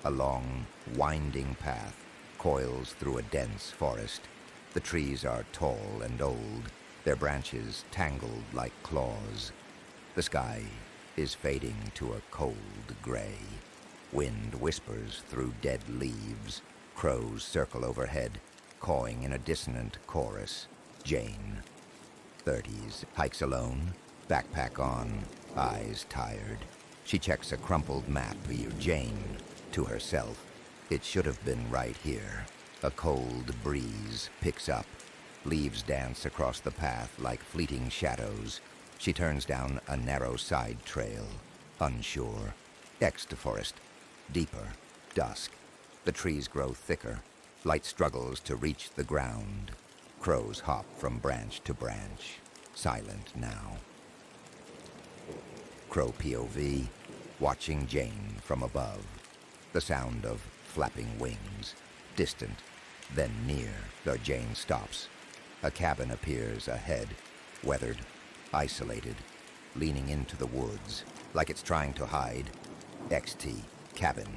A long, winding path coils through a dense forest. The trees are tall and old, their branches tangled like claws. The sky is fading to a cold gray. Wind whispers through dead leaves. Crows circle overhead, cawing in a dissonant chorus. Jane, 30s, hikes alone, backpack on, eyes tired. She checks a crumpled map. Jane, to herself. It should have been right here. A cold breeze picks up. Leaves dance across the path like fleeting shadows. She turns down a narrow side trail, unsure. Next to forest, deeper, dusk. The trees grow thicker. Light struggles to reach the ground. Crows hop from branch to branch, silent now. Crow POV, watching Jane from above. The sound of flapping wings, distant, then near. The Jane stops. A cabin appears ahead, weathered, isolated, leaning into the woods, like it's trying to hide. XT, cabin,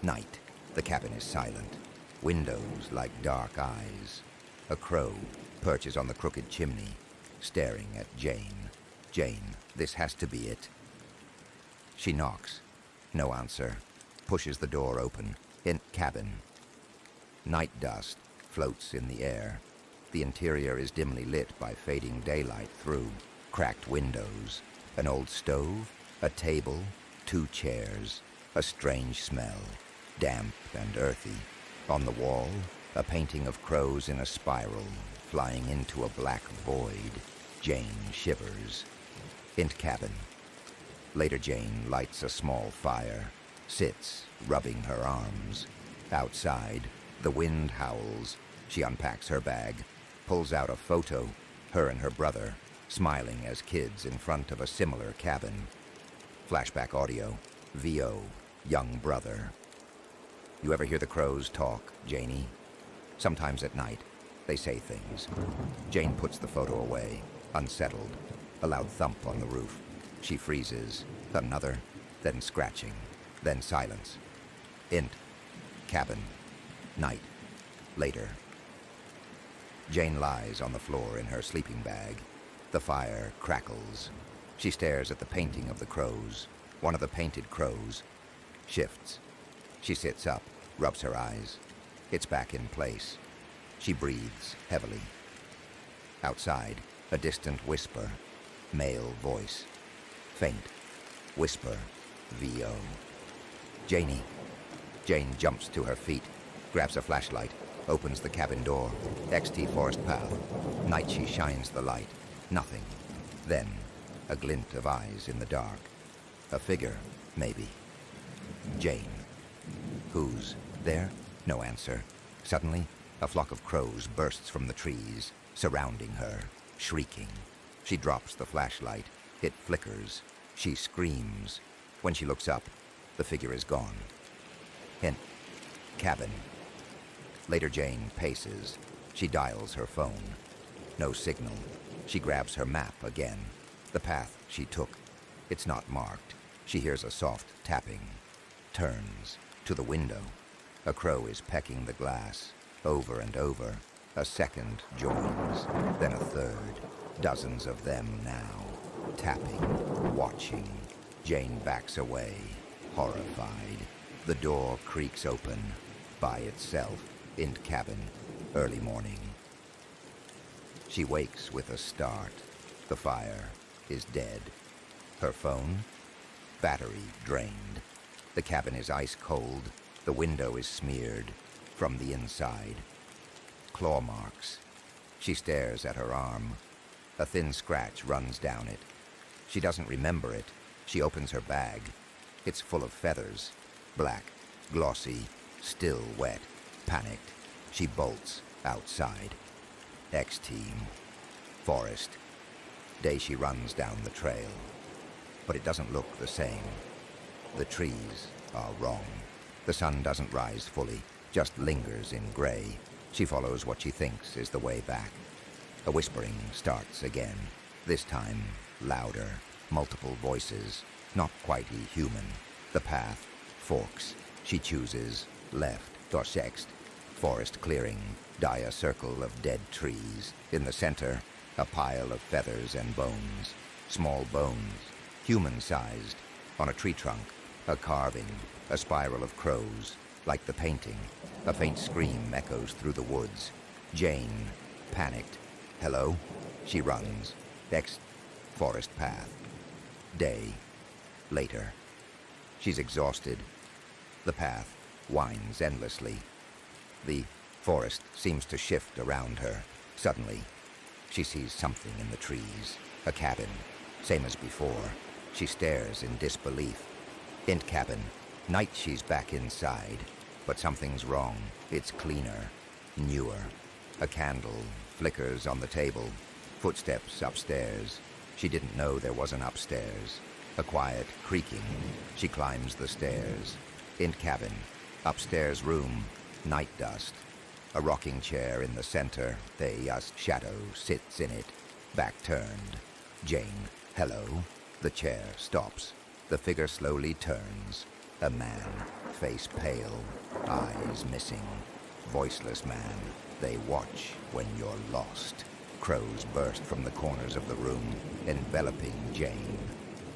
night. The cabin is silent. Windows like dark eyes. A crow perches on the crooked chimney, staring at Jane. Jane, this has to be it. She knocks. No answer. Pushes the door open. In cabin. Night dust floats in the air. The interior is dimly lit by fading daylight through cracked windows. An old stove, a table, 2 chairs. A strange smell, damp and earthy. On the wall, a painting of crows in a spiral, flying into a black void. Jane shivers. Int cabin. Later Jane lights a small fire, sits, rubbing her arms. Outside, the wind howls. She unpacks her bag, pulls out a photo, her and her brother, smiling as kids in front of a similar cabin. Flashback audio, VO, young brother. You ever hear the crows talk, Janie? Sometimes at night, they say things. Jane puts the photo away, unsettled. A loud thump on the roof. She freezes. Another, then scratching, then silence. Int, cabin, night, later. Jane lies on the floor in her sleeping bag. The fire crackles. She stares at the painting of the crows. One of the painted crows shifts. She sits up, rubs her eyes. It's back in place. She breathes heavily. Outside, a distant whisper. Male voice. Faint. Whisper. VO. Janie. Jane jumps to her feet, grabs a flashlight, opens the cabin door. XT forest path. Night she shines the light. Nothing. Then, a glint of eyes in the dark. A figure, maybe. Jane. Who's there? No answer. Suddenly, a flock of crows bursts from the trees, surrounding her, shrieking. She drops the flashlight. It flickers. She screams. When she looks up, the figure is gone. Hint. Cabin. Later Jane paces. She dials her phone. No signal. She grabs her map again. The path she took. It's not marked. She hears a soft tapping. Turns to the window. A crow is pecking the glass. Over and over. A second joins. Then a third. Dozens of them now. Tapping. Watching. Jane backs away. Horrified. The door creaks open. By itself. Int cabin. Early morning. She wakes with a start. The fire is dead. Her phone? Battery drained. The cabin is ice cold. The window is smeared from the inside. Claw marks. She stares at her arm. A thin scratch runs down it. She doesn't remember it. She opens her bag. It's full of feathers. Black, glossy, still wet. Panicked, she bolts outside. X-team. Forest. Day she runs down the trail. But it doesn't look the same. The trees are wrong. The sun doesn't rise fully, just lingers in gray. She follows what she thinks is the way back. A whispering starts again. This time, louder. Multiple voices. Not quite human. The path forks. She chooses left or sext. Forest clearing, die a circle of dead trees. In the center, a pile of feathers and bones. Small bones, human-sized. On a tree trunk, a carving, a spiral of crows. Like the painting, a faint scream echoes through the woods. Jane, panicked. Hello? She runs. Next, forest path. Day. Later. She's exhausted. The path winds endlessly. The forest seems to shift around her. Suddenly, she sees something in the trees. A cabin, same as before. She stares in disbelief. Int cabin. Night she's back inside. But something's wrong. It's cleaner, newer. A candle flickers on the table. Footsteps upstairs. She didn't know there was an upstairs. A quiet creaking. She climbs the stairs. Int cabin. Upstairs room. Night dust. A rocking chair in the center. Shadow sits in it. Back turned. Jane. Hello. The chair stops. The figure slowly turns. A man. Face pale. Eyes missing. Voiceless man. They watch when you're lost. Crows burst from the corners of the room, enveloping Jane.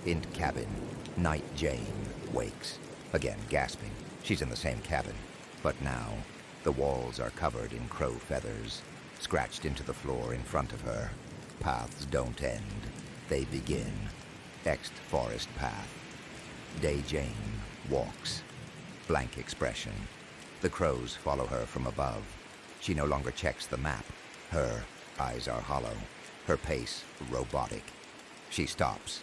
Int cabin. Night Jane wakes. Again gasping. She's in the same cabin. But now, the walls are covered in crow feathers, scratched into the floor in front of her. Paths don't end. They begin. Next forest path. Day Jane walks. Blank expression. The crows follow her from above. She no longer checks the map. Her eyes are hollow. Her pace robotic. She stops.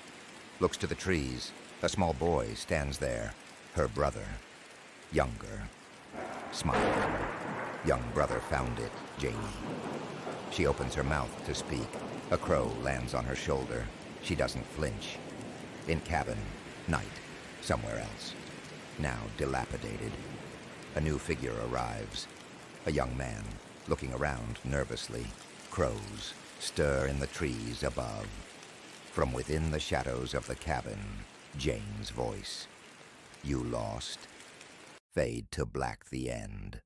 Looks to the trees. A small boy stands there. Her brother. Younger. Smiling. Young brother found it, Janie. She opens her mouth to speak. A crow lands on her shoulder. She doesn't flinch. In cabin. Night. Somewhere else. Now dilapidated. A new figure arrives. A young man, looking around nervously. Crows stir in the trees above. From within the shadows of the cabin, Jane's voice. You lost. Fade to black the end.